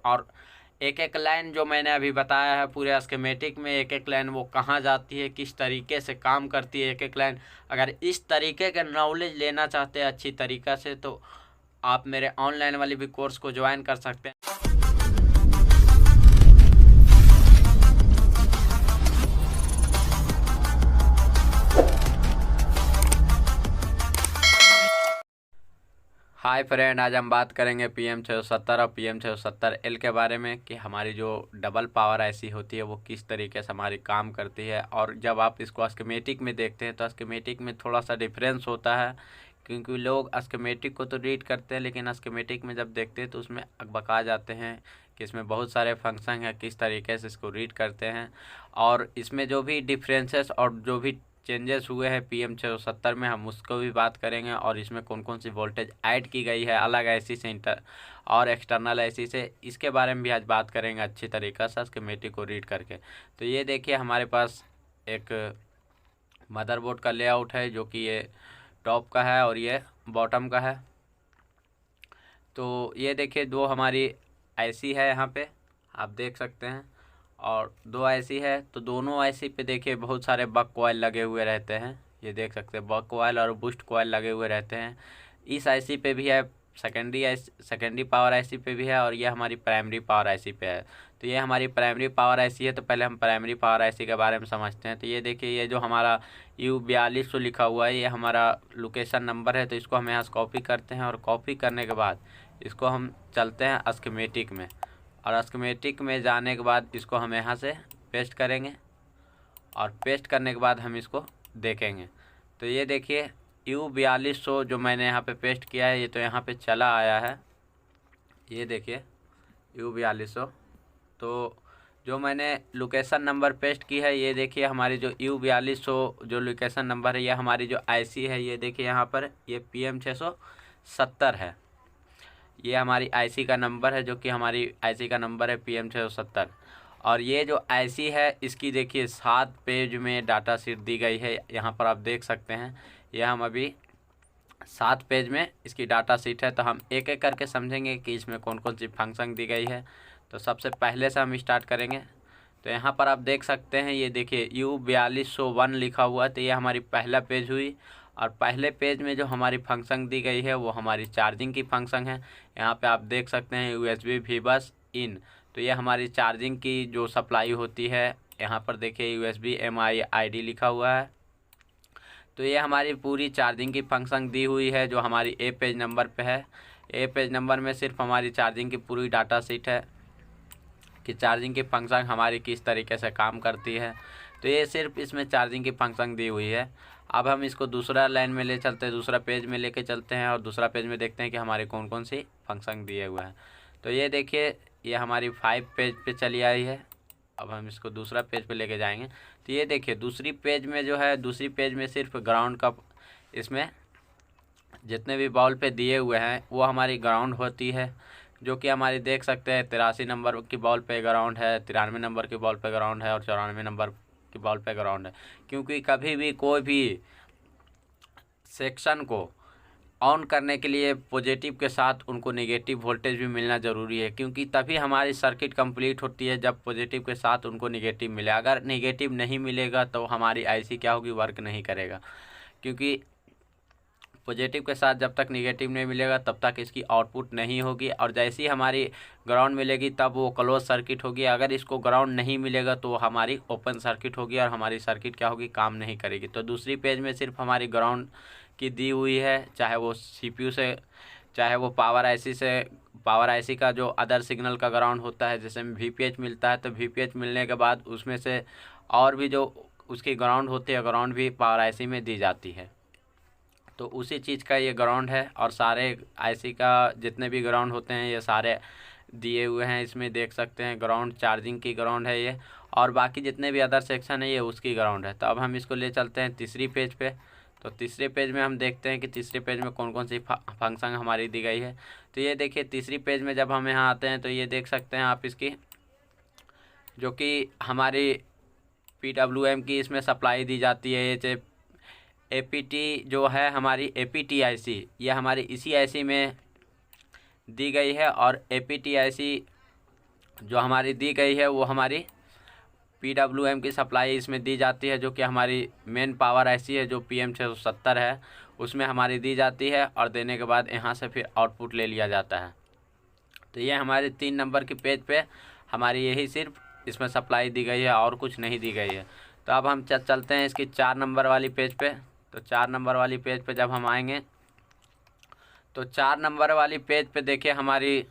और एक एक लाइन जो मैंने अभी बताया है पूरे स्कीमेटिक में, एक एक लाइन वो कहाँ जाती है, किस तरीके से काम करती है एक एक लाइन, अगर इस तरीके का नॉलेज लेना चाहते हैं अच्छी तरीक़ा से तो आप मेरे ऑनलाइन वाली भी कोर्स को ज्वाइन कर सकते हैं। हाय फ्रेंड, आज हम बात करेंगे PM670 और PM670L के बारे में कि हमारी जो डबल पावर आईसी होती है वो किस तरीके से हमारी काम करती है। और जब आप इसको स्कीमेटिक में देखते हैं तो स्कीमेटिक में थोड़ा सा डिफरेंस होता है, क्योंकि लोग स्कीमेटिक को तो रीड करते हैं लेकिन स्कीमेटिक में जब देखते हैं तो उसमें अकबका जाते हैं कि इसमें बहुत सारे फंक्शन हैं, किस तरीके से इसको रीड करते हैं। और इसमें जो भी डिफरेंसेस और जो भी चेंजेस हुए हैं PM670 में, हम उसको भी बात करेंगे। और इसमें कौन कौन सी वोल्टेज ऐड की गई है अलग ऐसी से इंटर और एक्सटर्नल ऐसी से, इसके बारे में भी आज बात करेंगे अच्छी तरीक़े से स्कीमेटिक को रीड करके। तो ये देखिए हमारे पास एक मदरबोर्ड का लेआउट है जो कि ये टॉप का है और ये बॉटम का है। तो ये देखिए दो हमारी आईसी है, यहाँ पे आप देख सकते हैं, और दो आईसी है। तो दोनों आईसी पे देखिए बहुत सारे बक कॉइल लगे हुए रहते हैं, ये देख सकते हैं बक कॉइल और बूस्ट कॉइल लगे हुए रहते हैं। इस आईसी पे भी है, सेकेंडरी पावर आईसी पे भी है, और ये हमारी प्राइमरी पावर आईसी पे है। तो ये हमारी प्राइमरी पावर आईसी है, तो पहले हम प्राइमरी पावर आईसी के बारे में समझते हैं। तो ये देखिए ये जो हमारा U4200 लिखा हुआ है ये हमारा लोकेशन नंबर है। तो इसको हम यहाँ से कॉपी करते हैं, और कॉपी करने के बाद इसको हम चलते हैं स्कीमेटिक में, और स्कीमेटिक में जाने के बाद इसको हम यहाँ से पेस्ट करेंगे, और पेस्ट करने के बाद हम इसको देखेंगे। तो ये देखिए U4200 जो मैंने यहाँ पे पेस्ट किया है ये तो यहाँ पे चला आया है, ये देखिए U4200। तो जो मैंने लोकेशन नंबर पेस्ट की है ये देखिए हमारी जो U4200 जो लोकेशन नंबर है, ये हमारी जो आईसी है, ये देखिए यहाँ पर ये PM670 है। ये हमारी आईसी का नंबर है, जो कि हमारी आईसी का नंबर है PM670। और ये जो आईसी है इसकी देखिए 7 पेज में डाटा शीट दी गई है, यहाँ पर आप देख सकते हैं। यह हम अभी 7 पेज में इसकी डाटा शीट है। तो हम एक एक करके समझेंगे कि इसमें कौन कौन सी फंक्शन दी गई है। तो सबसे पहले से हम स्टार्ट करेंगे। तो यहाँ पर आप देख सकते हैं, ये देखिए U4201 लिखा हुआ है। तो ये हमारी पहला पेज हुई, और पहले पेज में जो हमारी फंक्शन दी गई है वो हमारी चार्जिंग की फंक्शन है। यहाँ पे आप देख सकते हैं USB VBus इन। तो ये हमारी चार्जिंग की जो सप्लाई होती है, यहाँ पर देखिए USB MIID लिखा हुआ है। तो ये हमारी पूरी चार्जिंग की फंक्शन दी हुई है जो हमारी A पेज नंबर पे है। A पेज नंबर में सिर्फ हमारी चार्जिंग की पूरी डाटा शीट है कि चार्जिंग की फंक्शन हमारी किस तरीके से काम करती है। तो ये सिर्फ इसमें चार्जिंग की फंक्शन दी हुई है। अब हम इसको दूसरा लाइन में ले चलते हैं, दूसरा पेज में लेके चलते हैं, और दूसरा पेज में देखते हैं कि हमारे कौन कौन सी फंक्शन दिए हुए हैं। तो ये देखिए ये हमारी 5 पेज पे चली आई है। अब हम इसको दूसरा पेज पे लेके जाएंगे। तो ये देखिए दूसरी पेज में जो है, दूसरी पेज में सिर्फ ग्राउंड का, इसमें जितने भी बॉल पे दिए हुए हैं वो हमारी ग्राउंड होती है, जो कि हमारी देख सकते हैं 83 नंबर की बॉल पे ग्राउंड है, 93 नंबर की बॉल पे ग्राउंड है, और 94 नंबर की बॉल पे ग्राउंड है। क्योंकि कभी भी कोई भी सेक्शन को ऑन करने के लिए पॉजिटिव के साथ उनको नेगेटिव वोल्टेज भी मिलना ज़रूरी है, क्योंकि तभी हमारी सर्किट कंप्लीट होती है जब पॉजिटिव के साथ उनको नेगेटिव मिले। अगर नेगेटिव नहीं मिलेगा तो हमारी आईसी क्या होगी, वर्क नहीं करेगा। क्योंकि पॉजिटिव के साथ जब तक नेगेटिव नहीं मिलेगा तब तक इसकी आउटपुट नहीं होगी, और जैसी हमारी ग्राउंड मिलेगी तब वो क्लोज सर्किट होगी। अगर इसको ग्राउंड नहीं मिलेगा तो हमारी ओपन सर्किट होगी, और हमारी सर्किट क्या होगी, काम नहीं करेगी। तो दूसरी पेज में सिर्फ हमारी ग्राउंड की दी हुई है, चाहे वो CPU से, चाहे वो पावर आईसी से। पावर आईसी का जो अदर सिग्नल का ग्राउंड होता है, जैसे VPH मिलता है, तो VPH मिलने के बाद उसमें से और भी जो उसकी ग्राउंड होती है, ग्राउंड भी पावर आईसी में दी जाती है। तो उसी चीज़ का ये ग्राउंड है, और सारे आईसी का जितने भी ग्राउंड होते हैं ये सारे दिए हुए हैं। इसमें देख सकते हैं ग्राउंड चार्जिंग की ग्राउंड है ये, और बाकी जितने भी अदर सेक्शन है ये उसकी ग्राउंड है। तो अब हम इसको ले चलते हैं तीसरी पेज पे। तो तीसरे पेज में हम देखते हैं कि तीसरे पेज में कौन कौन सी फंक्शन हमारी दी गई है। तो ये देखिए तीसरी पेज में जब हम यहाँ आते हैं तो ये देख सकते हैं आप इसकी, जो कि हमारी PWM की इसमें सप्लाई दी जाती है। APT जो है हमारी APT IC, ये हमारी इसी IC में दी गई है, और APT IC जो हमारी दी गई है वो हमारी PWM की सप्लाई इसमें दी जाती है, जो कि हमारी मेन पावर ऐसी है जो PM 670 है उसमें हमारी दी जाती है, और देने के बाद यहाँ से फिर आउटपुट ले लिया जाता है। तो ये हमारे 3 नंबर की पेज पे हमारी यही सिर्फ इसमें सप्लाई दी गई है और कुछ नहीं दी गई है। तो अब हम चलते हैं इसकी 4 नंबर वाली पेज पे। तो 4 नंबर वाली पेज पे जब हम आएंगे तो 4 नंबर वाली पेज पे देखिए हमारी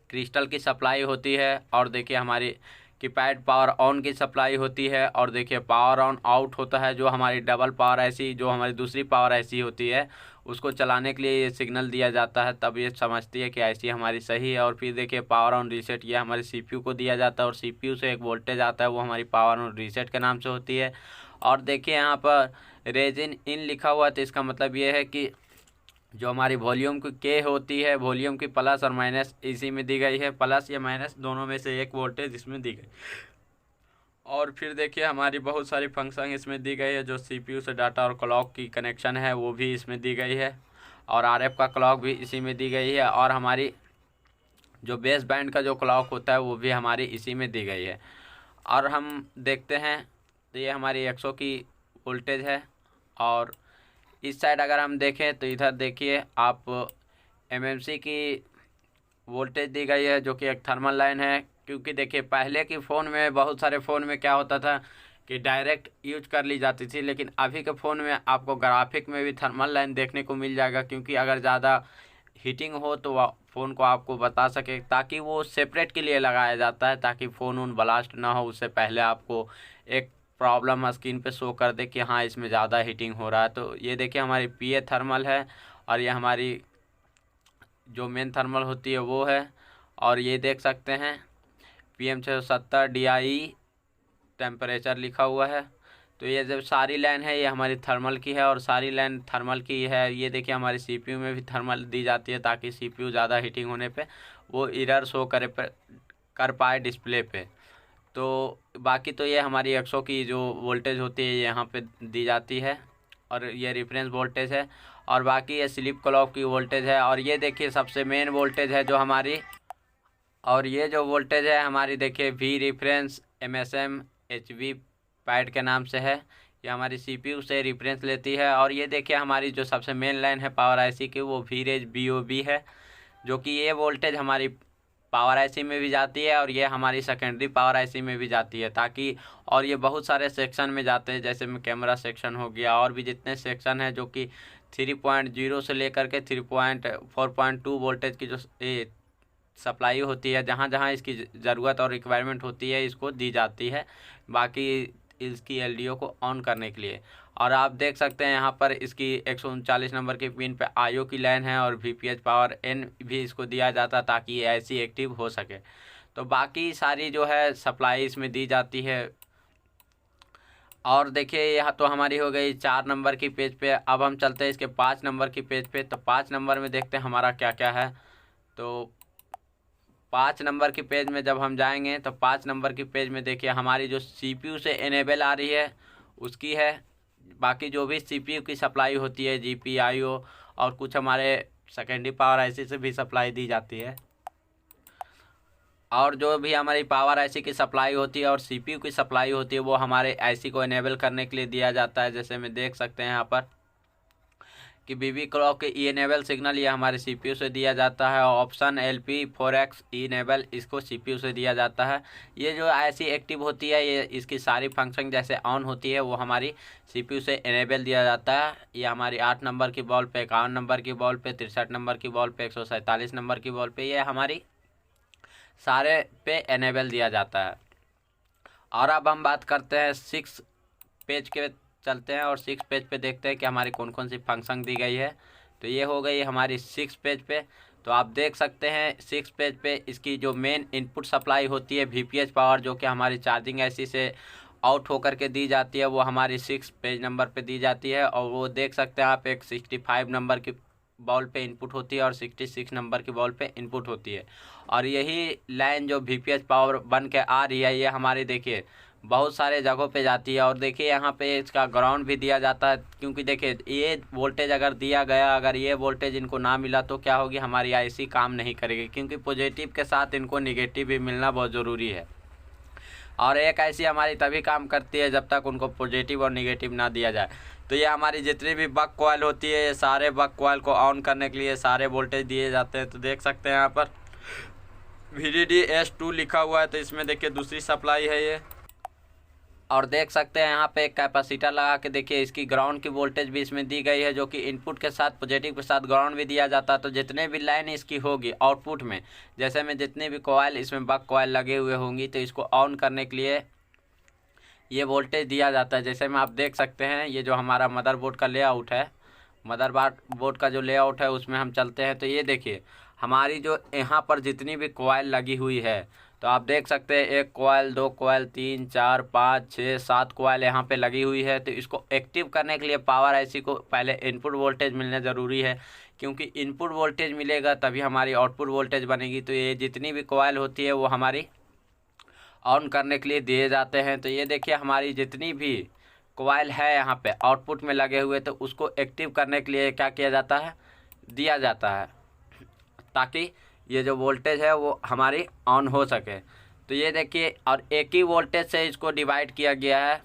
क्रिस्टल की सप्लाई होती है, और देखिए हमारी कीपैड पावर ऑन की सप्लाई होती है, और देखिए पावर ऑन आउट होता है जो हमारी डबल पावर ऐसी जो हमारी दूसरी पावर ऐसी होती है उसको चलाने के लिए ये सिग्नल दिया जाता है, तब ये समझती है कि ऐसी हमारी सही है। और फिर देखिए पावर ऑन रीसेट ये हमारे CPU को दिया जाता है, और CPU से एक वोल्टेज आता है वो हमारी पावर ऑन रीसेट के नाम से होती है। और देखिए यहाँ पर रेजिन इन लिखा हुआ है, तो इसका मतलब ये है कि जो हमारी वॉल्यूम की के होती है, वॉल्यूम की प्लस और माइनस इसी में दी गई है, प्लस या माइनस दोनों में से एक वोल्टेज इसमें दी गई। और फिर देखिए हमारी बहुत सारी फंक्शन इसमें दी गई है, जो CPU से डाटा और क्लॉक की कनेक्शन है वो भी इसमें दी गई है, और RF का क्लॉक भी इसी में दी गई है, और हमारी जो बेस बैंड का जो क्लॉक होता है वो भी हमारी इसी में दी गई है। और हम देखते हैं तो ये हमारी 100 की वोल्टेज है, और इस साइड अगर हम देखें तो इधर देखिए आप MMC की वोल्टेज दी गई है, जो कि एक थर्मल लाइन है। क्योंकि देखिए पहले की फ़ोन में बहुत सारे फ़ोन में क्या होता था कि डायरेक्ट यूज कर ली जाती थी, लेकिन अभी के फ़ोन में आपको ग्राफिक में भी थर्मल लाइन देखने को मिल जाएगा, क्योंकि अगर ज़्यादा हीटिंग हो तो फ़ोन को आपको बता सके, ताकि वो सेपरेट के लिए लगाया जाता है, ताकि फ़ोन उन ब्लास्ट ना हो उससे पहले आपको एक प्रॉब्लम स्क्रीन पे शो कर दे कि हाँ इसमें ज़्यादा हीटिंग हो रहा है। तो ये देखिए हमारी PA थर्मल है, और ये हमारी जो मेन थर्मल होती है वो है, और ये देख सकते हैं PM 670 DI टेम्परेचर लिखा हुआ है। तो ये जब सारी लाइन है ये हमारी थर्मल की है, और सारी लाइन थर्मल की है। ये देखिए हमारी CPU में भी थर्मल दी जाती है, ताकि CPU ज़्यादा हीटिंग होने पे वो एरर शो कर पाए डिस्प्ले पे। तो बाकी तो ये हमारी 100 की जो वोल्टेज होती है यहाँ पे दी जाती है, और ये रेफरेंस वोल्टेज है, और बाकी ये स्लीप क्लॉक की वोल्टेज है। और ये देखिए सबसे मेन वोल्टेज है जो हमारी, और ये जो वोल्टेज है हमारी देखिए V reference MSM HV pad के नाम से है, ये हमारी CPU से रेफरेंस लेती है। और ये देखिए हमारी जो सबसे मेन लाइन है पावर IC की वो VREG BOB है, जो कि ये वोल्टेज हमारी पावर IC में भी जाती है, और ये हमारी सेकेंडरी पावर IC में भी जाती है, ताकि और ये बहुत सारे सेक्शन में जाते हैं, जैसे में कैमरा सेक्शन हो गया, और भी जितने सेक्शन हैं जो कि 3.0 से लेकर के 4.2 वोल्टेज की जो सप्लाई होती है, जहाँ जहाँ इसकी ज़रूरत और रिक्वायरमेंट होती है इसको दी जाती है, बाकी इसकी LDO को ऑन करने के लिए। और आप देख सकते हैं यहाँ पर इसकी 139 नंबर के पिन पे IO की लाइन है, और VPH पावर N भी इसको दिया जाता है, ताकि ये ऐसी एक्टिव हो सके। तो बाकी सारी जो है सप्लाई इसमें दी जाती है। और देखिए यहाँ तो हमारी हो गई 4 नंबर की पेज पे। अब हम चलते हैं इसके 5 नंबर की पेज पे। तो 5 नंबर में देखते हैं हमारा क्या क्या है। तो 5 नंबर की पेज में जब हम जाएंगे तो 5 नंबर की पेज में देखिए हमारी जो CPU से इनेबल आ रही है उसकी है। बाकी जो भी CPU की सप्लाई होती है GPIO, और कुछ हमारे सेकेंडरी पावर IC से भी सप्लाई दी जाती है। और जो भी हमारी पावर IC की सप्लाई होती है और CPU की सप्लाई होती है वो हमारे IC को इनेबल करने के लिए दिया जाता है। जैसे में देख सकते हैं यहाँ पर कि BB क्लॉक ई इनेबल सिग्नल ये हमारे CPU से दिया जाता है। ऑप्शन LP4X ई इनेबल इसको CPU से दिया जाता है। ये जो IC एक्टिव होती है ये इसकी सारी फंक्शन जैसे ऑन होती है वो हमारी CPU से इनेबल दिया जाता है। ये हमारी 8 नंबर की बॉल पे, 51 नंबर की बॉल पे, 63 नंबर की बॉल पे, 147 नंबर की बॉल पे, ये हमारी सारे पे इनेबल दिया जाता है। और अब हम बात करते हैं 6 पेज के चलते हैं और 6 पेज पे देखते हैं कि हमारी कौन कौन सी फंक्शन दी गई है। तो ये हो गई हमारी 6 पेज पे। तो आप देख सकते हैं 6 पेज पे इसकी जो मेन इनपुट सप्लाई होती है VPH पावर, जो कि हमारी चार्जिंग IC से आउट होकर के दी जाती है, वो हमारी 6 पेज नंबर पे दी जाती है। और वो देख सकते हैं आप एक 65 नंबर की बॉल पे इनपुट होती है और 66 नंबर की बॉल पे इनपुट होती है। और यही लाइन जो VPH पावर बन के आ रही है ये हमारी देखिए बहुत सारे जगहों पे जाती है। और देखिए यहाँ पे इसका ग्राउंड भी दिया जाता है, क्योंकि देखिए ये वोल्टेज अगर दिया गया, अगर ये वोल्टेज इनको ना मिला तो क्या होगी, हमारी आईसी काम नहीं करेगी, क्योंकि पॉजिटिव के साथ इनको निगेटिव भी मिलना बहुत ज़रूरी है। और एक आईसी हमारी तभी काम करती है जब तक उनको पॉजिटिव और निगेटिव ना दिया जाए। तो ये हमारी जितनी भी बक कॉइल होती है, ये सारे बक कॉइल को ऑन करने के लिए सारे वोल्टेज दिए जाते हैं। तो देख सकते हैं यहाँ पर VDD-S2 लिखा हुआ है, तो इसमें देखिए दूसरी सप्लाई है ये। और देख सकते हैं यहाँ पे एक कैपेसिटर लगा के देखिए इसकी ग्राउंड की वोल्टेज भी इसमें दी गई है, जो कि इनपुट के साथ पॉजिटिव के साथ ग्राउंड भी दिया जाता है। तो जितने भी लाइन इसकी होगी आउटपुट में, जैसे में जितने भी कॉइल इसमें बक कॉइल लगे हुए होंगी, तो इसको ऑन करने के लिए ये वोल्टेज दिया जाता है। जैसे में आप देख सकते हैं ये जो हमारा मदरबोर्ड का लेआउट है, मदरबोर्ड का जो लेआउट है उसमें हम चलते हैं। तो ये देखिए हमारी जो यहाँ पर जितनी भी कॉइल लगी हुई है, तो आप देख सकते हैं 1 कॉइल, 2 कॉइल, 3, 4, 5, 6, 7 कॉइल यहाँ पे लगी हुई है। तो इसको एक्टिव करने के लिए पावर आईसी को पहले इनपुट वोल्टेज मिलना ज़रूरी है, क्योंकि इनपुट वोल्टेज मिलेगा तभी हमारी आउटपुट वोल्टेज बनेगी। तो ये जितनी भी कॉइल होती है वो हमारी ऑन करने के लिए दिए जाते हैं। तो ये देखिए हमारी जितनी भी कॉइल है यहाँ पे आउटपुट में लगे हुए, तो उसको एक्टिव करने के लिए क्या किया जाता है, दिया जाता है, ताकि ये जो वोल्टेज है वो हमारी ऑन हो सके। तो ये देखिए, और एक ही वोल्टेज से इसको डिवाइड किया गया है।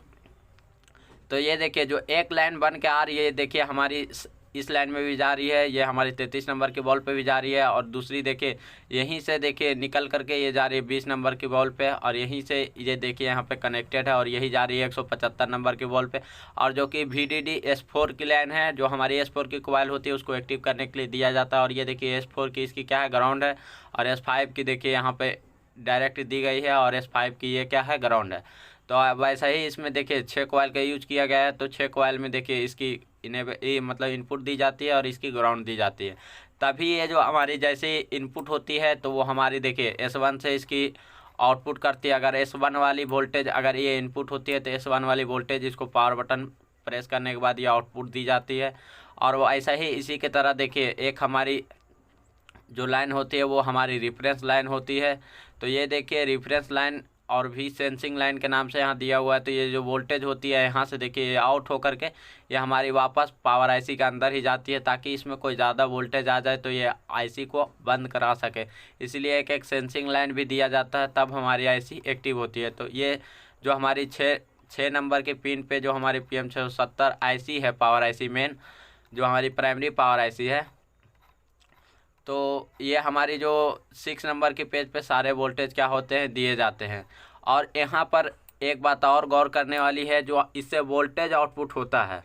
तो ये देखिए जो एक लाइन बन के आ रही है, देखिए हमारी इस लाइन में भी जा रही है, ये हमारी 33 नंबर की बॉल पे भी जा रही है। और दूसरी देखिए यहीं से देखिए निकल करके ये जा रही है 20 नंबर की बॉल पे, और यहीं से ये देखिए यहाँ पे कनेक्टेड है, और यही जा रही है 175 नंबर की बॉल पे। और जो कि VDD-S4 की लाइन है, जो हमारी S4 की कॉइल होती है उसको एक्टिव करने के लिए दिया जाता है। और ये देखिए S4 की इसकी क्या है, ग्राउंड है, और S5 की देखिए यहाँ पे डायरेक्ट दी गई है, और S5 की ये क्या है, ग्राउंड है। तो वैसा ही इसमें देखिए 6 कॉइल का यूज किया गया है। तो 6 कॉइल में देखिए इसकी मतलब इनपुट दी जाती है और इसकी ग्राउंड दी जाती है। तभी ये जो हमारी जैसे इनपुट होती है तो वो हमारी देखिए S1 से इसकी आउटपुट करती है। अगर S1 वाली वोल्टेज, अगर ये इनपुट होती है तो S1 वाली वोल्टेज इसको पावर बटन प्रेस करने के बाद ये आउटपुट दी जाती है। और वो ऐसा ही इसी के तरह देखिए एक हमारी जो लाइन होती है वो हमारी रेफरेंस लाइन होती है। तो ये देखिए रेफरेंस लाइन और भी सेंसिंग लाइन के नाम से यहाँ दिया हुआ है। तो ये जो वोल्टेज होती है यहाँ से देखिए ये आउट होकर के ये हमारी वापस पावर आईसी के अंदर ही जाती है, ताकि इसमें कोई ज़्यादा वोल्टेज आ जाए तो ये आईसी को बंद करा सके। इसलिए एक एक सेंसिंग लाइन भी दिया जाता है, तब हमारी आईसी एक्टिव होती है। तो ये जो हमारी 6 नंबर के पिन पे जो हमारी PM670 आईसी है, पावर आईसी मेन जो हमारी प्राइमरी पावर आईसी है, तो ये हमारी जो 6 नंबर के पेज पे सारे वोल्टेज क्या होते हैं, दिए जाते हैं। और यहाँ पर एक बात और गौर करने वाली है, जो इससे वोल्टेज आउटपुट होता है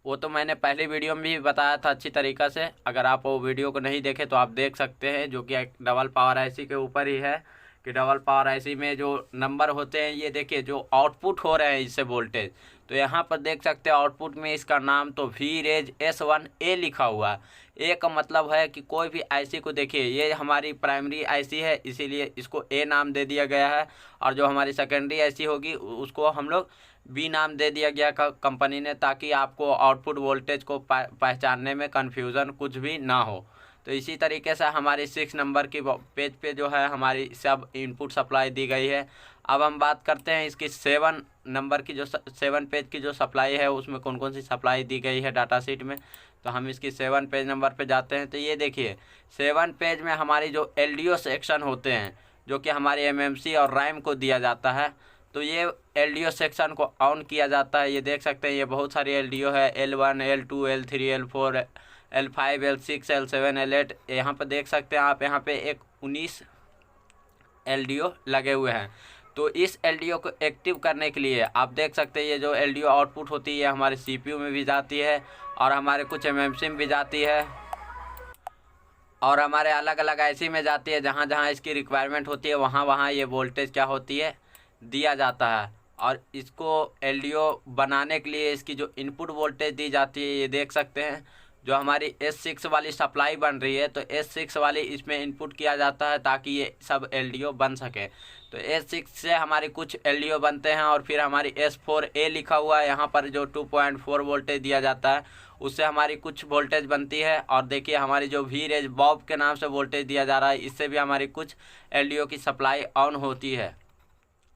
वो तो मैंने पहले वीडियो में भी बताया था अच्छी तरीक़ा से। अगर आप वो वीडियो को नहीं देखे तो आप देख सकते हैं, जो कि एक डबल पावर आईसी के ऊपर ही है कि डबल पावर आईसी में जो नंबर होते हैं, ये देखिए जो आउटपुट हो रहे हैं इससे वोल्टेज, तो यहाँ पर देख सकते हैं आउटपुट में इसका नाम तो VREG-S1A लिखा हुआ है। ए का मतलब है कि कोई भी आईसी को देखिए, ये हमारी प्राइमरी आईसी है इसीलिए इसको ए नाम दे दिया गया है, और जो हमारी सेकेंडरी आईसी होगी उसको हम लोग बी नाम दे दिया गया कंपनी ने, ताकि आपको आउटपुट वोल्टेज को पहचानने में कन्फ्यूज़न कुछ भी ना हो। तो इसी तरीके से हमारी 6 नंबर की पेज पे जो है हमारी सब इनपुट सप्लाई दी गई है। अब हम बात करते हैं इसकी 7 नंबर की जो 7 पेज की जो सप्लाई है उसमें कौन कौन सी सप्लाई दी गई है डाटा शीट में। तो हम इसकी 7 पेज नंबर पे जाते हैं। तो ये देखिए 7 पेज में हमारी जो LDO सेक्शन होते हैं, जो कि हमारे MMC और रैम को दिया जाता है, तो ये LDO सेक्शन को ऑन किया जाता है। ये देख सकते हैं ये बहुत सारी LDO है, L1, L2, L3, L4, L5, L6, L7, L8। यहाँ पर देख सकते हैं आप, यहाँ पे एक 19 LDO लगे हुए हैं। तो इस LDO को एक्टिव करने के लिए आप देख सकते हैं ये जो LDO आउटपुट होती है हमारे CPU में भी जाती है, और हमारे कुछ MMC में भी जाती है, और हमारे अलग अलग IC में जाती है। जहाँ जहाँ इसकी रिक्वायरमेंट होती है वहाँ वहाँ ये वोल्टेज क्या होती है, दिया जाता है। और इसको LDO बनाने के लिए इसकी जो इनपुट वोल्टेज दी जाती है, ये देख सकते हैं जो हमारी S6 वाली सप्लाई बन रही है, तो S6 वाली इसमें इनपुट किया जाता है ताकि ये सब LDO बन सके। तो S6 से हमारे कुछ LDO बनते हैं, और फिर हमारी S4A लिखा हुआ है यहाँ पर जो 2.4 वोल्टेज दिया जाता है, उससे हमारी कुछ वोल्टेज बनती है। और देखिए हमारी जो VREG बॉब के नाम से वोल्टेज दिया जा रहा है, इससे भी हमारी कुछ LDO की सप्लाई ऑन होती है।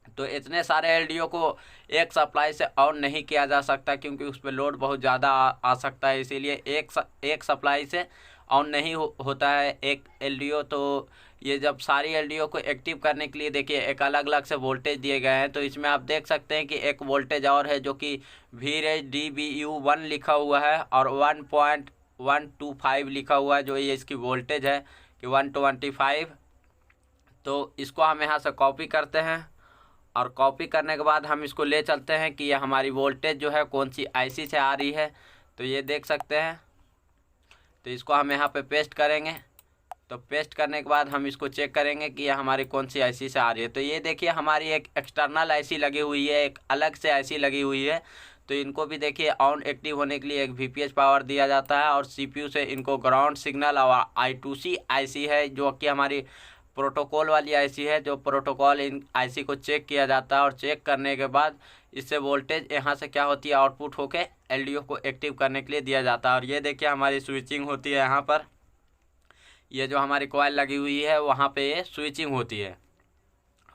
तो इतने सारे एलडीओ को एक सप्लाई से ऑन नहीं किया जा सकता, क्योंकि उस पर लोड बहुत ज़्यादा आ सकता है, इसीलिए एक सप्लाई से ऑन नहीं होता है एक एलडीओ। तो ये जब सारी एलडीओ को एक्टिव करने के लिए देखिए एक अलग अलग से वोल्टेज दिए गए हैं। तो इसमें आप देख सकते हैं कि एक वोल्टेज और है जो कि VREGDBU1 लिखा हुआ है और 1.125 लिखा हुआ है, जो ये इसकी वोल्टेज है कि 125। तो इसको हम यहाँ से कॉपी करते हैं और कॉपी करने के बाद हम इसको ले चलते हैं कि ये हमारी वोल्टेज जो है कौन सी आईसी से आ रही है। तो ये देख सकते हैं। तो इसको हम यहाँ पे पेस्ट करेंगे। तो पेस्ट करने के बाद हम इसको चेक करेंगे कि ये हमारी कौन सी आईसी से आ रही है। तो ये देखिए हमारी एक एक्सटर्नल आईसी लगी हुई है, एक अलग से आईसी लगी हुई है। तो इनको भी देखिए ऑन एक्टिव होने के लिए एक VPH पावर दिया जाता है और CPU से इनको ग्राउंड सिग्नल और I2C आईसी है जो कि हमारी प्रोटोकॉल वाली आईसी है, जो प्रोटोकॉल इन आईसी को चेक किया जाता है और चेक करने के बाद इससे वोल्टेज यहाँ से क्या होती है आउटपुट होके एलडीओ को एक्टिव करने के लिए दिया जाता है। और ये देखिए हमारी स्विचिंग होती है यहाँ पर, ये जो हमारी कॉइल लगी हुई है वहाँ पे ये स्विचिंग होती है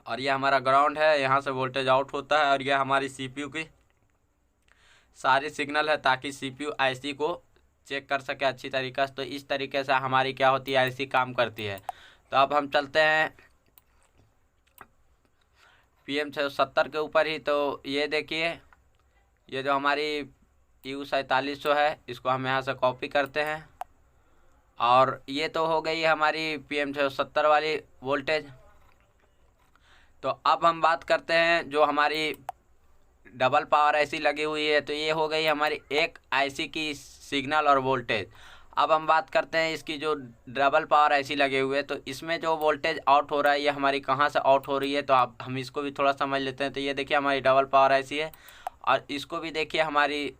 और ये हमारा ग्राउंड है, यहाँ से वोल्टेज आउट होता है। और ये हमारी CPU की सारी सिग्नल है ताकि CPU आईसी को चेक कर सके अच्छी तरीके से। तो इस तरीके से हमारी क्या होती है आईसी काम करती है। तो अब हम चलते हैं PM670 के ऊपर ही। तो ये देखिए ये जो हमारी EU4700 है इसको हम यहाँ से कॉपी करते हैं और ये तो हो गई हमारी PM670 वाली वोल्टेज। तो अब हम बात करते हैं जो हमारी डबल पावर आईसी लगी हुई है। तो ये हो गई हमारी एक आईसी की सिग्नल और वोल्टेज। अब हम बात करते हैं इसकी जो डबल पावर आईसी लगे हुए हैं। तो इसमें जो वोल्टेज आउट हो रहा है ये हमारी कहाँ से आउट हो रही है, तो आप हम इसको भी थोड़ा समझ लेते हैं। तो ये देखिए हमारी डबल पावर आईसी है और इसको भी देखिए हमारी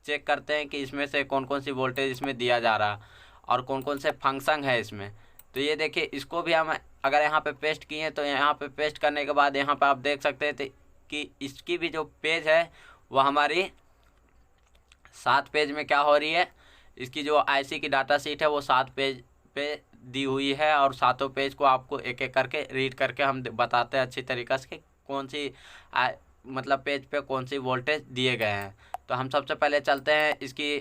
चेक करते हैं कि इसमें से कौन कौन सी वोल्टेज इसमें दिया जा रहा है और कौन कौन से फंक्शन है इसमें। तो ये देखिए इसको भी हम अगर यहाँ पे पेस्ट किए तो यहाँ पे पेस्ट करने के बाद यहाँ पे आप देख सकते हैं कि इसकी भी जो पेज है वो हमारी 7 पेज में क्या हो रही है, इसकी जो आईसी की डाटा शीट है वो 7 पेज पे दी हुई है और 7 पेज को आपको एक एक करके रीड करके हम बताते हैं अच्छी तरीक़े से कौन सी मतलब पेज पे कौन सी वोल्टेज दिए गए हैं। तो हम सबसे पहले चलते हैं इसकी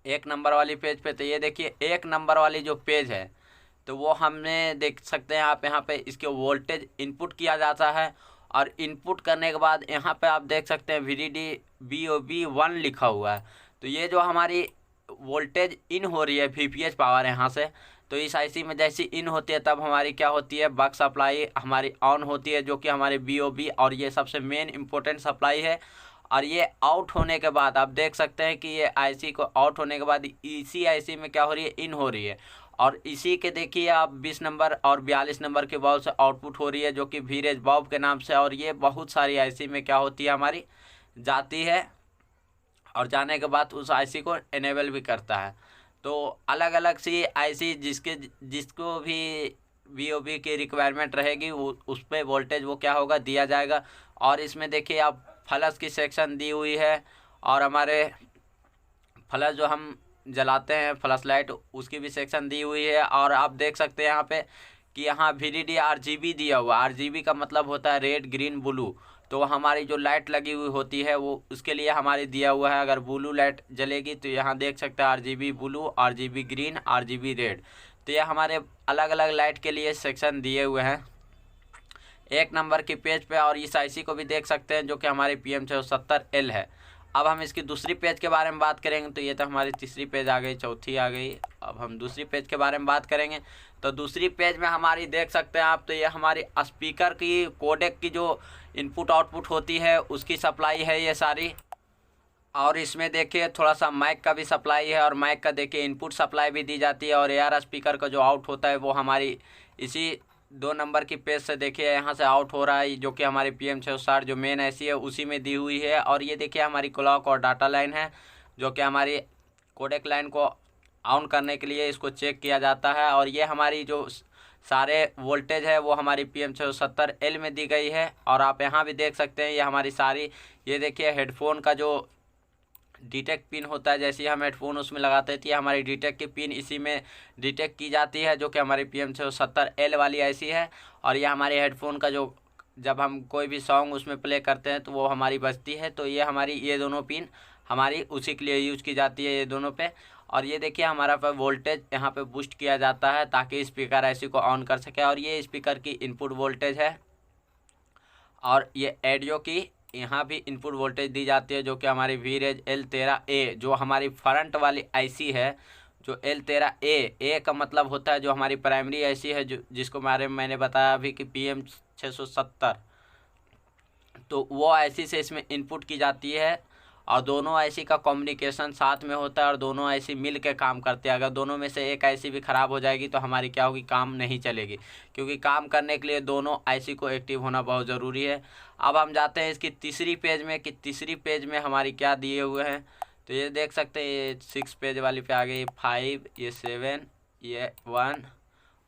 1 नंबर वाली पेज पे। तो ये देखिए 1 नंबर वाली जो पेज है तो वो हमने देख सकते हैं आप यहाँ पे इसके वोल्टेज इनपुट किया जाता है और इनपुट करने के बाद यहाँ पे आप देख सकते हैं VDD-BOB1 लिखा हुआ है। तो ये जो हमारी वोल्टेज इन हो रही है VPH पावर यहाँ से, तो इस आईसी में जैसी इन होती है तब हमारी क्या होती है बक सप्लाई हमारी ऑन होती है, जो कि हमारी BOB और ये सबसे मेन इम्पोर्टेंट सप्लाई है। और ये आउट होने के बाद आप देख सकते हैं कि ये आईसी को आउट होने के बाद इसी आईसी में क्या हो रही है इन हो रही है और इसी के देखिए आप 20 नंबर और 42 नंबर के बॉल से आउटपुट हो रही है, जो कि VREG बॉब के नाम से। और ये बहुत सारी आईसी में क्या होती है हमारी जाती है और जाने के बाद उस आईसी को इनेबल भी करता है। तो अलग अलग सी आईसी जिसको भी BOB की रिक्वायरमेंट रहेगी उस पर वोल्टेज वो क्या होगा दिया जाएगा। और इसमें देखिए आप फ्लश की सेक्शन दी हुई है और हमारे फ्लश जो हम जलाते हैं फ्लश लाइट उसकी भी सेक्शन दी हुई है। और आप देख सकते हैं यहाँ पे कि यहाँ VDD RGB दिया हुआ। RGB का मतलब होता है रेड ग्रीन ब्लू। तो हमारी जो लाइट लगी हुई होती है वो उसके लिए हमारी दिया हुआ है, अगर ब्लू लाइट जलेगी तो यहाँ देख सकते हैं RGB blue, RGB green, RGB red. तो ये हमारे अलग अलग लाइट के लिए सेक्शन दिए हुए हैं 1 नंबर की पेज पे। और इस आईसी को भी देख सकते हैं जो कि हमारी PM670L है। अब हम इसकी दूसरी पेज के बारे में बात करेंगे। तो ये तो हमारी तीसरी पेज आ गई, चौथी आ गई। अब हम दूसरी पेज के बारे में बात करेंगे। तो दूसरी पेज में हमारी देख सकते हैं आप, तो ये हमारी स्पीकर की कोडेक की जो इनपुट आउटपुट होती है उसकी सप्लाई है ये सारी। और इसमें देखिए थोड़ा सा माइक का भी सप्लाई है और माइक का देखिए इनपुट सप्लाई भी दी जाती है। और AR स्पीकर का जो आउट होता है वो हमारी इसी 2 नंबर की पेज से देखिए यहाँ से आउट हो रहा है, जो कि हमारी PM660 जो मेन आईसी है उसी में दी हुई है। और ये देखिए हमारी क्लॉक और डाटा लाइन है, जो कि हमारी कोडेक लाइन को ऑन करने के लिए इसको चेक किया जाता है। और ये हमारी जो सारे वोल्टेज है वो हमारी PM670L में दी गई है। और आप यहाँ भी देख सकते हैं ये हमारी सारी ये देखिए हेडफोन का जो डिटेक्ट पिन होता है, जैसे हम हेडफोन उसमें लगाते हैं तो ये हमारी डिटेक्ट की पिन इसी में डिटेक्ट की जाती है, जो कि हमारी PM670L वाली आईसी है। और ये हमारे हेडफोन का जो जब हम कोई भी सॉन्ग उसमें प्ले करते हैं तो वो हमारी बजती है। तो ये हमारी ये दोनों पिन हमारी उसी के लिए यूज की जाती है, ये दोनों पे। और ये देखिए हमारा पे वोल्टेज यहाँ पे बूस्ट किया जाता है ताकि स्पीकर ऐसी को ऑन कर सके। और ये स्पीकर की इनपुट वोल्टेज है। और ये ऑडियो की यहाँ भी इनपुट वोल्टेज दी जाती है, जो कि हमारी वीरेज L13A जो हमारी फ्रंट वाली आईसी है, जो L13A का मतलब होता है जो हमारी प्राइमरी आईसी है, जो जिसको मैंने बताया अभी कि PM670, तो वो आईसी से इसमें इनपुट की जाती है। और दोनों आईसी का कम्युनिकेशन साथ में होता है और दोनों आईसी मिल के काम करते हैं। अगर दोनों में से एक आईसी भी ख़राब हो जाएगी तो हमारी क्या होगी, काम नहीं चलेगी, क्योंकि काम करने के लिए दोनों आईसी को एक्टिव होना बहुत ज़रूरी है। अब हम जाते हैं इसकी तीसरी पेज में कि तीसरी पेज में हमारी क्या दिए हुए हैं। तो ये देख सकते हैं, ये 6 पेज वाली पे आ गई, 5, ये 7, ये 1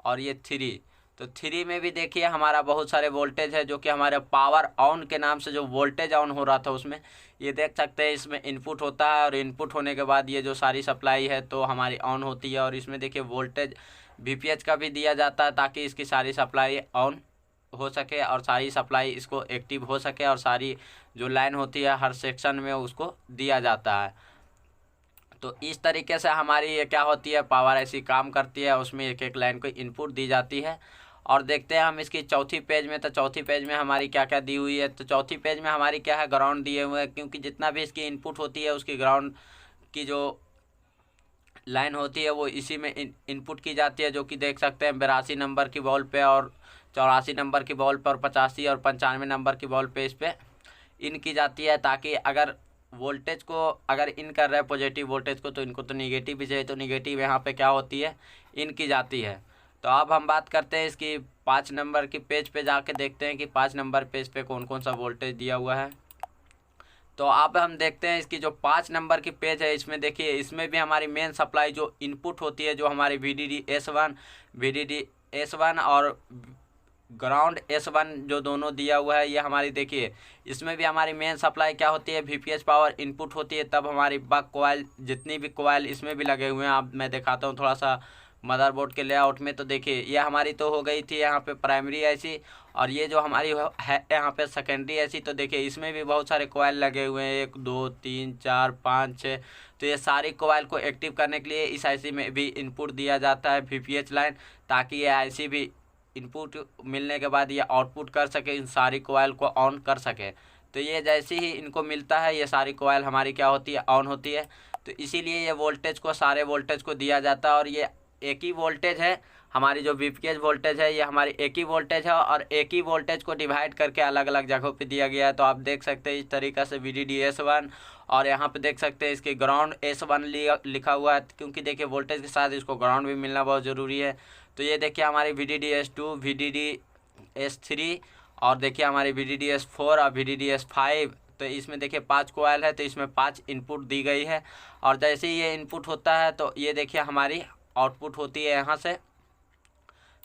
और ये 3। तो 3 में भी देखिए हमारा बहुत सारे वोल्टेज है, जो कि हमारे पावर ऑन के नाम से जो वोल्टेज ऑन हो रहा था उसमें, ये देख सकते हैं इसमें इनपुट होता है। और इनपुट होने के बाद ये जो सारी सप्लाई है तो हमारी ऑन होती है। और इसमें देखिए वोल्टेज VPH का भी दिया जाता है ताकि इसकी सारी सप्लाई ऑन हो सके और सारी सप्लाई इसको एक्टिव हो सके। और सारी जो लाइन होती है हर सेक्शन में उसको दिया जाता है। तो इस तरीके से हमारी ये क्या होती है, पावर ऐसी काम करती है, उसमें एक एक लाइन को इनपुट दी जाती है। और देखते हैं हम इसकी चौथी पेज में। तो चौथी पेज में हमारी क्या क्या दी हुई है। तो चौथी पेज में हमारी क्या है, ग्राउंड दिए हुए हैं, क्योंकि जितना भी इसकी इनपुट होती है उसकी ग्राउंड की जो लाइन होती है वो इसी में इनपुट की जाती है, जो कि देख सकते हैं 82 नंबर की बॉल पे और 84 नंबर की बॉल पर, 85 और 95 नंबर की बॉल पे इस पर इन की जाती है। ताकि अगर वोल्टेज को अगर इन कर रहे हैं पॉजिटिव वोल्टेज को, तो इनको तो निगेटिव भी चाहिए, तो निगेटिव यहाँ पे क्या होती है, इन की जाती है। तो अब हम बात करते हैं इसकी 5 नंबर की पेज पे जाके देखते हैं कि 5 नंबर पेज पे कौन कौन सा वोल्टेज दिया हुआ है। तो अब हम देखते हैं इसकी जो 5 नंबर की पेज है, इसमें देखिए इसमें भी हमारी मेन सप्लाई जो इनपुट होती है, जो हमारी VDD-S1 और ग्राउंड S1 जो दोनों दिया हुआ है, ये हमारी देखिए इसमें भी हमारी मेन सप्लाई क्या होती है, VPH पावर इनपुट होती है। तब हमारी बक कोयल जितनी भी कोयल इसमें भी लगे हुए हैं। अब मैं दिखाता हूँ थोड़ा सा मदरबोर्ड के लेआउट में। तो देखिए ये हमारी तो हो गई थी यहाँ पे प्राइमरी आईसी, और ये जो हमारी है यहाँ पे सेकेंडरी आईसी। तो देखिए इसमें भी बहुत सारे कोयल लगे हुए हैं, 1 2 3 4 5 6। तो ये सारी कोयल को एक्टिव करने के लिए इस आईसी में भी इनपुट दिया जाता है VPH लाइन, ताकि ये आईसी भी इनपुट मिलने के बाद ये आउटपुट कर सके, इन सारी कोयल को ऑन कर सके। तो ये जैसे ही इनको मिलता है ये सारी कोयल हमारी क्या होती है, ऑन होती है। तो इसीलिए ये वोल्टेज को, सारे वोल्टेज को दिया जाता है। और ये एक ही वोल्टेज है, हमारी जो VPH वोल्टेज है ये हमारी एक ही वोल्टेज है, और एक ही वोल्टेज को डिवाइड करके अलग अलग जगहों पे दिया गया है। तो आप देख सकते हैं इस तरीक़े से VDD-S1, और यहाँ पे देख सकते हैं इसके ग्राउंड S1 लिखा हुआ है, क्योंकि देखिए वोल्टेज के साथ इसको ग्राउंड भी मिलना बहुत ज़रूरी है। तो ये देखिए हमारी VDD-S2, VDD-S3 और देखिए हमारी VDD-S4 और VDD-S5। तो इसमें देखिए 5 कोयल है, तो इसमें 5 इनपुट दी गई है। और जैसे ही ये इनपुट होता है तो ये देखिए हमारी आउटपुट होती है यहाँ से।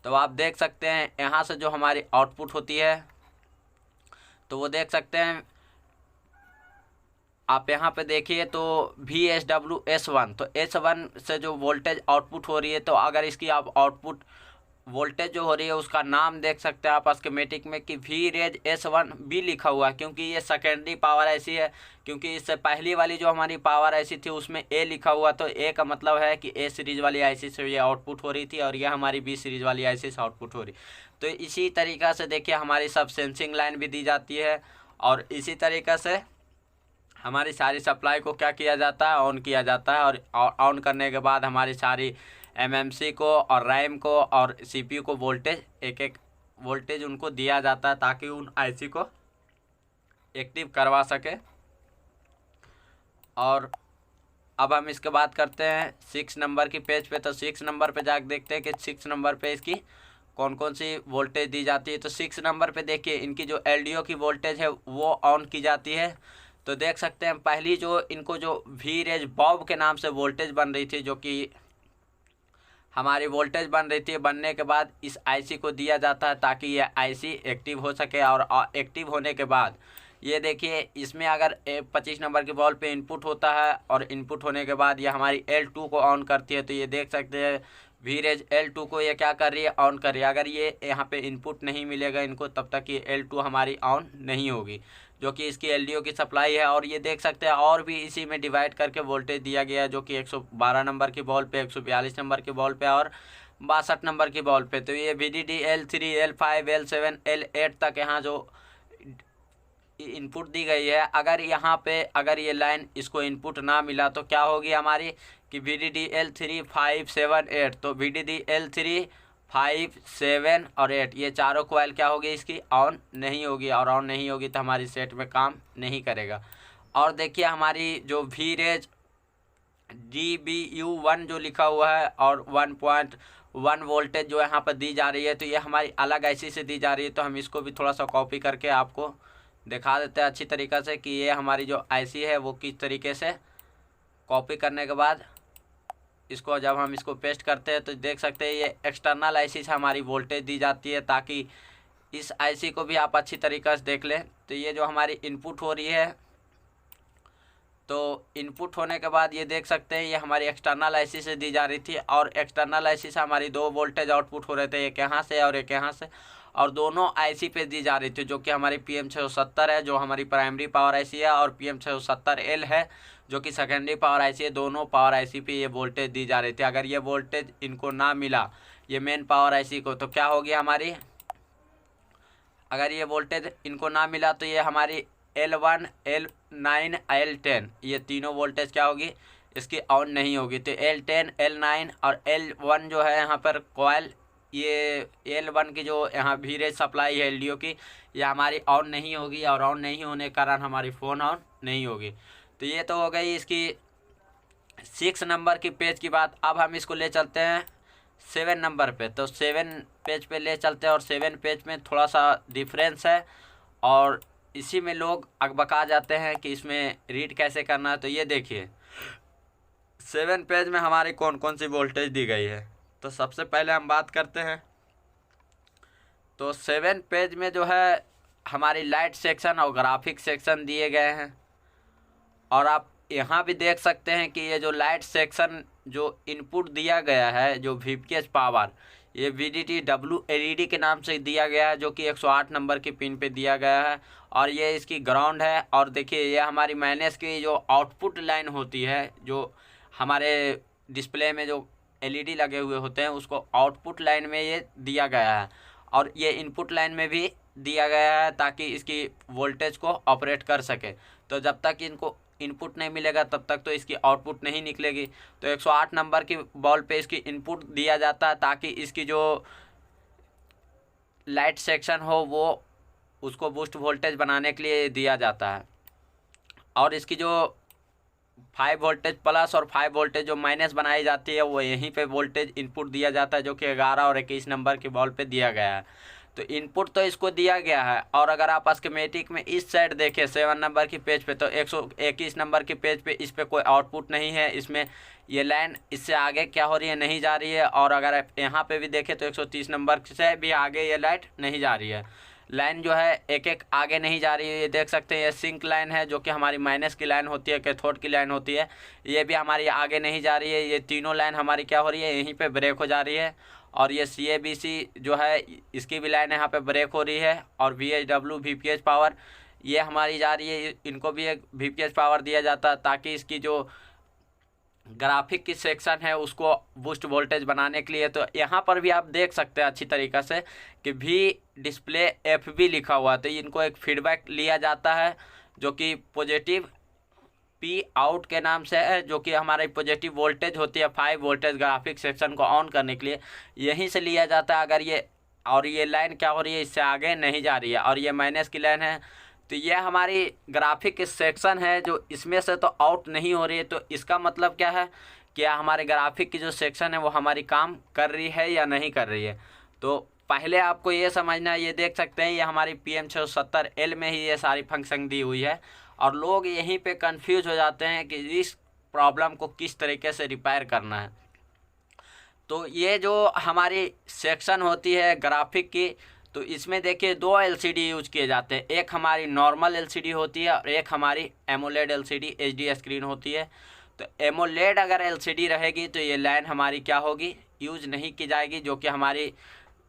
तो आप देख सकते हैं यहाँ से जो हमारी आउटपुट होती है, तो वो देख सकते हैं आप यहाँ पे देखिए। तो VSW-S1, तो S1 से जो वोल्टेज आउटपुट हो रही है, तो अगर इसकी आप आउटपुट वोल्टेज जो हो रही है उसका नाम देख सकते हैं आप स्कीमेटिक में कि VREG-S1 भी लिखा हुआ है, क्योंकि ये सेकेंडरी पावर ऐसी है। क्योंकि इससे पहली वाली जो हमारी पावर ऐसी थी उसमें A लिखा हुआ, तो A का मतलब है कि A सीरीज़ वाली आईसी से ये आउटपुट हो रही थी, और यह हमारी B सीरीज़ वाली आईसी से आउटपुट हो रही। तो इसी तरीक़ा से देखिए हमारी सब सेंसिंग लाइन भी दी जाती है, और इसी तरीक़ा से हमारी सारी सप्लाई को क्या किया जाता है, ऑन किया जाता है। और ऑन करने के बाद हमारी सारी MMC को और रैम को और CPU को वोल्टेज, एक एक वोल्टेज उनको दिया जाता है, ताकि उन आईसी को एक्टिव करवा सके। और अब हम इसके बात करते हैं 6 नंबर की पेज पे। तो 6 नंबर पे जाकर देखते हैं कि 6 नंबर पे इसकी कौन कौन सी वोल्टेज दी जाती है। तो 6 नंबर पे देखिए इनकी जो LDO की वोल्टेज है वो ऑन की जाती है। तो देख सकते हैं पहली जो इनको जो VREG बॉब के नाम से वोल्टेज बन रही थी, जो कि हमारी वोल्टेज बन रही थी, बनने के बाद इस आईसी को दिया जाता है ताकि ये आईसी एक्टिव हो सके। और एक्टिव होने के बाद ये देखिए इसमें अगर 25 नंबर के बॉल पे इनपुट होता है और इनपुट होने के बाद ये हमारी L2 को ऑन करती है, तो ये देख सकते हैं वीरेज L2 को ये क्या कर रही है, ऑन कर रही है। अगर ये यहाँ पे इनपुट नहीं मिलेगा इनको तब तक ये L2 हमारी ऑन नहीं होगी, जो कि इसकी LDO की सप्लाई है। और ये देख सकते हैं और भी इसी में डिवाइड करके वोल्टेज दिया गया है, जो कि 112 नंबर की बॉल पे, 142 नंबर की बॉल पे और 62 नंबर की बॉल पे। तो ये VDD L3 L5 L7 L8 तक यहाँ जो इनपुट दी गई है, अगर यहाँ पे अगर ये लाइन इसको इनपुट ना मिला तो क्या होगी हमारी कि VDD L3 5 7 8, तो VDD L3 5 7 और 8 ये चारों कॉइल क्या होगी इसकी ऑन नहीं होगी, और ऑन नहीं होगी तो हमारी सेट में काम नहीं करेगा। और देखिए हमारी जो वीरेज DBU1 जो लिखा हुआ है और 1.1 वोल्टेज जो यहाँ पर दी जा रही है, तो ये हमारी अलग IC से दी जा रही है। तो हम इसको भी थोड़ा सा कॉपी करके आपको दिखा देते हैं अच्छी तरीक़े से कि ये हमारी जो IC है वो किस तरीके से। कॉपी करने के बाद इसको जब हम इसको पेस्ट करते हैं तो देख सकते हैं ये एक्सटर्नल IC से हमारी वोल्टेज दी जाती है, ताकि इस IC को भी आप अच्छी तरीक़े से देख लें। तो ये जो हमारी इनपुट हो रही है, तो इनपुट होने के बाद ये देख सकते हैं ये हमारी एक्सटर्नल IC से दी जा रही थी, और एक्सटर्नल IC से हमारी 2 वोल्टेज आउटपुट हो रहे थे, एक यहाँ से और एक यहाँ से, और दोनों IC पे दी जा रही थी, जो कि हमारी PM670 है जो हमारी प्राइमरी पावर IC है, और PM670L है जो कि सेकेंडरी पावर IC है। दोनों पावर IC पे ये वोल्टेज दी जा रही थी। अगर ये वोल्टेज इनको ना मिला ये मेन पावर IC को, तो क्या होगी हमारी, अगर ये वोल्टेज इनको ना मिला तो ये हमारी L1 L9 L10 ये तीनों वोल्टेज क्या होगी इसकी ऑन नहीं होगी। तो L10 L9 और L1 जो है यहाँ पर कॉइल, ये L1 की जो यहाँ वीरेज सप्लाई है LDO की, ये हमारी ऑन नहीं होगी, और ऑन नहीं होने के कारण हमारी फ़ोन ऑन नहीं होगी। तो ये तो हो गई इसकी 6 नंबर की पेज की बात। अब हम इसको ले चलते हैं 7 नंबर पे। तो 7 पेज पे ले चलते हैं, और 7 पेज में थोड़ा सा डिफरेंस है, और इसी में लोग अकबका जाते हैं कि इसमें रीड कैसे करना है। तो ये देखिए 7 पेज में हमारी कौन कौन सी वोल्टेज दी गई है। तो सबसे पहले हम बात करते हैं, तो 7 पेज में जो है हमारी लाइट सेक्शन और ग्राफिक सेक्शन दिए गए हैं। और आप यहाँ भी देख सकते हैं कि ये जो लाइट सेक्शन जो इनपुट दिया गया है, जो VPH पावर, ये VDTW LED के नाम से दिया गया है, जो कि 108 नंबर की पिन पे दिया गया है, और ये इसकी ग्राउंड है। और देखिए ये हमारी माइनस की जो आउटपुट लाइन होती है, जो हमारे डिस्प्ले में जो LED लगे हुए होते हैं, उसको आउटपुट लाइन में ये दिया गया है, और ये इनपुट लाइन में भी दिया गया है, ताकि इसकी वोल्टेज को ऑपरेट कर सके। तो जब तक इनको इनपुट नहीं मिलेगा तब तक तो इसकी आउटपुट नहीं निकलेगी। तो 108 नंबर की बॉल पे इसकी इनपुट दिया जाता है, ताकि इसकी जो लाइट सेक्शन हो वो उसको बूस्ट वोल्टेज बनाने के लिए दिया जाता है। और इसकी जो 5 वोल्टेज प्लस और 5 वोल्टेज जो माइनस बनाई जाती है, वो यहीं पे वोल्टेज इनपुट दिया जाता है, जो कि 11 और 21 नंबर की बॉल पे दिया गया है। तो इनपुट तो इसको दिया गया है। और अगर आप स्कीमेटिक में इस साइड देखें 7 नंबर की पेज पे, तो 121 नंबर की पेज पे इस पे कोई आउटपुट नहीं है। इसमें ये लाइन इससे आगे क्या हो रही है, नहीं जा रही है। और अगर आप यहाँ पे भी देखें तो 130 नंबर से भी आगे ये लाइट नहीं जा रही है। लाइन जो है एक एक आगे नहीं जा रही है। ये देख सकते हैं ये सिंक लाइन है, जो कि हमारी माइनस की लाइन होती है, कैथोड की लाइन होती है, ये भी हमारी आगे नहीं जा रही है। ये तीनों लाइन हमारी क्या हो रही है, यहीं पे ब्रेक हो जा रही है। और ये CABC जो है इसकी भी लाइन यहाँ पे ब्रेक हो रही है। और VHW VPH पावर ये हमारी जा रही है, इनको भी एक VPH पावर दिया जाता है, ताकि इसकी जो ग्राफिक की सेक्शन है उसको बूस्ट वोल्टेज बनाने के लिए। तो यहाँ पर भी आप देख सकते हैं अच्छी तरीक़े से कि भी डिस्प्ले FB लिखा हुआ, तो इनको एक फीडबैक लिया जाता है, जो कि पॉजिटिव P आउट के नाम से है, जो कि हमारी पॉजिटिव वोल्टेज होती है 5 वोल्टेज ग्राफिक सेक्शन को ऑन करने के लिए, यहीं से लिया जाता है। अगर ये और ये लाइन क्या हो रही है, इससे आगे नहीं जा रही है, और ये माइनस की लाइन है, तो ये हमारी ग्राफिक सेक्शन है जो इसमें से तो आउट नहीं हो रही है। तो इसका मतलब क्या है, क्या हमारे ग्राफिक की जो सेक्शन है वो हमारी काम कर रही है या नहीं कर रही है। तो पहले आपको ये समझना है, ये देख सकते हैं ये हमारी PM670L में ही ये सारी फंक्शन दी हुई है, और लोग यहीं पे कंफ्यूज हो जाते हैं कि इस प्रॉब्लम को किस तरीके से रिपेयर करना है। तो ये जो हमारी सेक्शन होती है ग्राफिक की, तो इसमें देखिए 2 एलसीडी यूज किए जाते हैं, एक हमारी नॉर्मल एलसीडी होती है और एक हमारी एमोलेड एलसीडी एचडी स्क्रीन होती है। तो एमोलेड अगर एलसीडी रहेगी तो ये लाइन हमारी क्या होगी, यूज नहीं की जाएगी, जो कि हमारी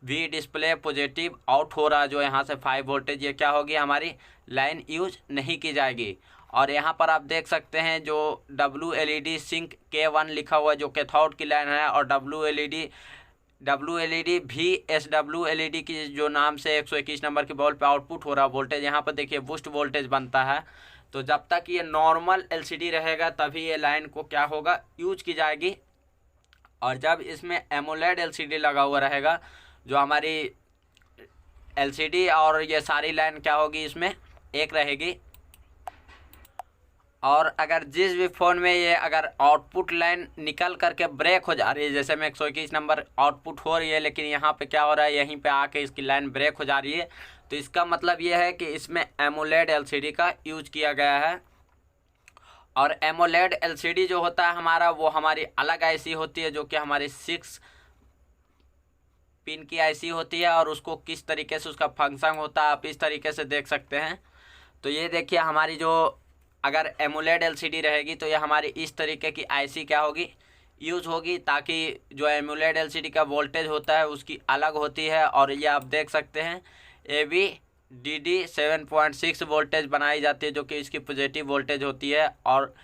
वी डिस्प्ले पॉजिटिव आउट हो रहा जो यहाँ से 5 वोल्टेज, ये क्या होगी हमारी लाइन यूज नहीं की जाएगी। और यहाँ पर आप देख सकते हैं जो WLED सिंक K1 लिखा हुआ है जो कैथोड की लाइन है, और WLED VSW LED की जो नाम से 121 नंबर की बॉल पे आउटपुट हो रहा वोल्टेज, यहाँ पर देखिए बूस्ट वोल्टेज बनता है। तो जब तक ये नॉर्मल LCD रहेगा तभी ये लाइन को क्या होगा, यूज की जाएगी। और जब इसमें एमोलेड LCD लगा हुआ रहेगा, जो हमारी LCD और ये सारी लाइन क्या होगी, इसमें एक रहेगी। और अगर जिस भी फ़ोन में ये अगर आउटपुट लाइन निकल करके ब्रेक हो जा रही है, जैसे में 121 नंबर आउटपुट हो रही है, लेकिन यहाँ पे क्या हो रहा है, यहीं पे आके इसकी लाइन ब्रेक हो जा रही है, तो इसका मतलब ये है कि इसमें एमोलेड LCD का यूज किया गया है। और एमोलेड LCD जो होता है हमारा, वो हमारी अलग IC होती है, जो कि हमारी 6 पिन की IC होती है, और उसको किस तरीके से उसका फंक्शन होता है आप इस तरीके से देख सकते हैं। तो ये देखिए हमारी जो अगर एमोलेड LCD रहेगी तो ये हमारी इस तरीके की IC क्या होगी, यूज होगी, ताकि जो एमोलेड LCD का वोल्टेज होता है उसकी अलग होती है। और ये आप देख सकते हैं ABDD 7.6 वोल्टेज बनाई जाती है, जो कि इसकी पॉजिटिव वोल्टेज होती है, और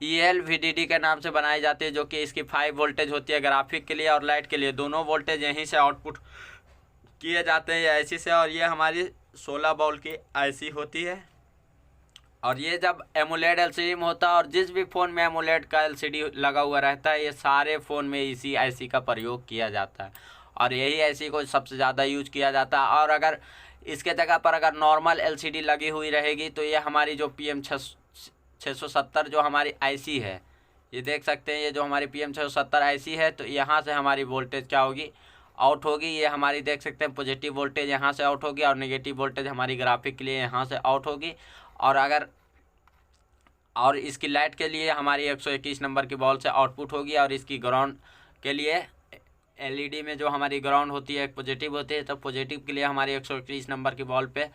ELVDD के नाम से बनाई जाती है, जो कि इसकी 5 वोल्टेज होती है। ग्राफिक के लिए और लाइट के लिए दोनों वोल्टेज यहीं से आउटपुट किए जाते हैं ये IC से। और ये हमारी 16 वोल्ट की IC होती है। और ये जब एमोलेड LCD में होता है, और जिस भी फ़ोन में एमोलेड का LCD लगा हुआ रहता है, ये सारे फ़ोन में इसी IC का प्रयोग किया जाता है, और यही IC को सबसे ज़्यादा यूज किया जाता है। और अगर इसके जगह पर अगर नॉर्मल LCD लगी हुई रहेगी तो ये हमारी जो PM670 जो हमारी IC है, ये देख सकते हैं, ये जो हमारी PM670 IC है, तो यहाँ से हमारी वोल्टेज क्या होगी, आउट होगी। ये हमारी देख सकते हैं पॉजिटिव वोल्टेज यहाँ से आउट होगी, और नेगेटिव वोल्टेज हमारी ग्राफिक के लिए यहाँ से आउट होगी। और इसकी लाइट के लिए हमारी 121 नंबर की बॉल से आउटपुट होगी, और इसकी ग्राउंड के लिए LED में जो हमारी ग्राउंड होती है पॉजिटिव होती है, तो पॉजिटिव के लिए हमारी 121 नंबर की बॉल पे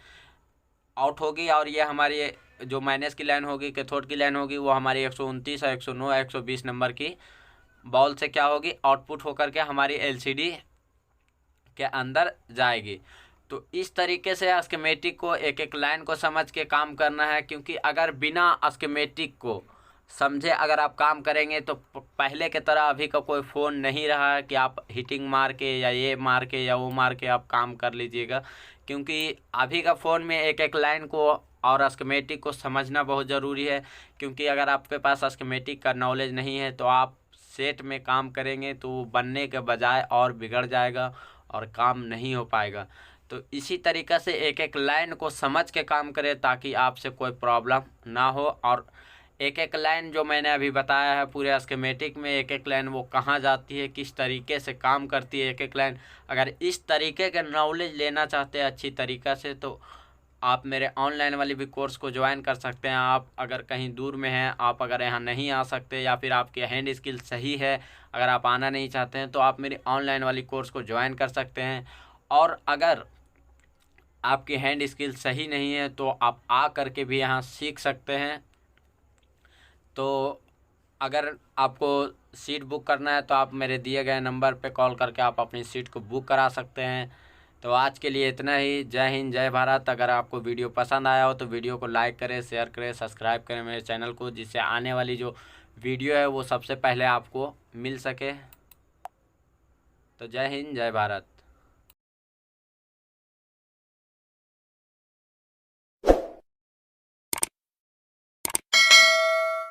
आउट होगी। और ये हमारी जो माइनस की लाइन होगी, कैथोड की लाइन होगी, वो हमारी 129 और 109 120 नंबर की बॉल से क्या होगी, आउटपुट होकर के हमारी LCD के अंदर जाएगी। तो इस तरीके से स्कीमेटिक को एक एक लाइन को समझ के काम करना है, क्योंकि अगर बिना स्कीमेटिक को समझे अगर आप काम करेंगे तो पहले की तरह अभी का कोई फ़ोन नहीं रहा है कि आप हीटिंग मार के या ये मार के या वो मार के आप काम कर लीजिएगा। क्योंकि अभी का फ़ोन में एक एक लाइन को और स्कीमेटिक को समझना बहुत ज़रूरी है, क्योंकि अगर आपके पास स्कीमेटिक का नॉलेज नहीं है तो आप सेट में काम करेंगे तो बनने के बजाय और बिगड़ जाएगा और काम नहीं हो पाएगा। तो इसी तरीक़े से एक एक लाइन को समझ के काम करें ताकि आपसे कोई प्रॉब्लम ना हो। और एक एक लाइन जो मैंने अभी बताया है पूरे स्कीमेटिक में, एक एक लाइन वो कहाँ जाती है, किस तरीके से काम करती है एक एक लाइन, अगर इस तरीके का नॉलेज लेना चाहते हैं अच्छी तरीक़ा से तो आप मेरे ऑनलाइन वाली भी कोर्स को ज्वाइन कर सकते हैं। आप अगर कहीं दूर में हैं, आप अगर यहाँ नहीं आ सकते या फिर आपकी हैंड स्किल सही है, अगर आप आना नहीं चाहते हैं तो आप मेरी ऑनलाइन वाली कोर्स को ज्वाइन कर सकते हैं। और अगर आपकी हैंड स्किल सही नहीं है तो आप आ करके भी यहाँ सीख सकते हैं। तो अगर आपको सीट बुक करना है तो आप मेरे दिए गए नंबर पे कॉल करके आप अपनी सीट को बुक करा सकते हैं। तो आज के लिए इतना ही। जय हिंद, जय भारत। अगर आपको वीडियो पसंद आया हो तो वीडियो को लाइक करें, शेयर करें, सब्सक्राइब करें मेरे चैनल को, जिससे आने वाली जो वीडियो है वो सबसे पहले आपको मिल सके। तो जय हिंद, जय भारत।